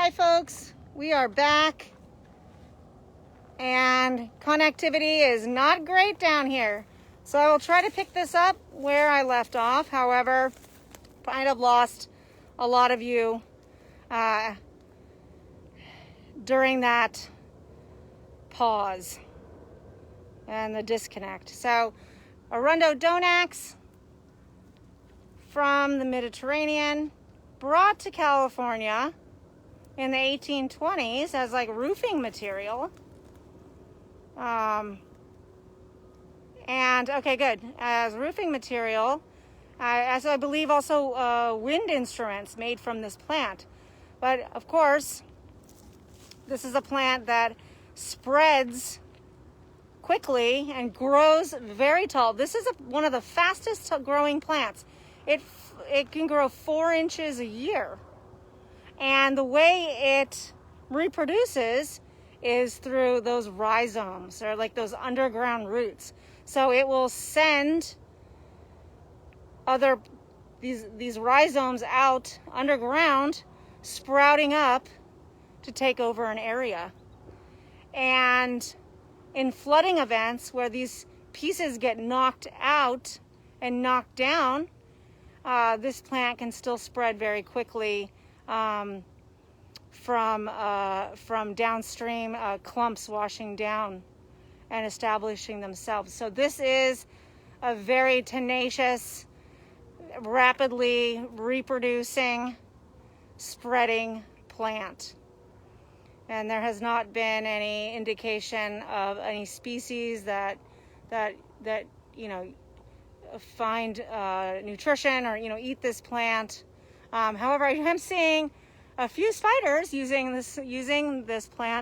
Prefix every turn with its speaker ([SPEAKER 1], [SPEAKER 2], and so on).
[SPEAKER 1] Hi folks, we are back and connectivity is not great down here. So I will try to pick this up where I left off. However, kind of lost a lot of you during that pause and the disconnect. So Arundo Donax from the Mediterranean, brought to California in the 1820s as like roofing material. And okay, good. As roofing material, as I believe also wind instruments made from this plant. But of course, this is a plant that spreads quickly and grows very tall. This is one of the fastest growing plants. It can grow 4 inches a year. And the way it reproduces is through those rhizomes, or like those underground roots. So it will send these rhizomes out underground, sprouting up to take over an area. And in flooding events where these pieces get knocked out and knocked down, this plant can still spread very quickly from downstream clumps washing down and establishing themselves. So this is a very tenacious, rapidly reproducing, spreading plant. And there has not been any indication of any species that you know, find nutrition or eat this plant. However, I am seeing a few spiders using this plant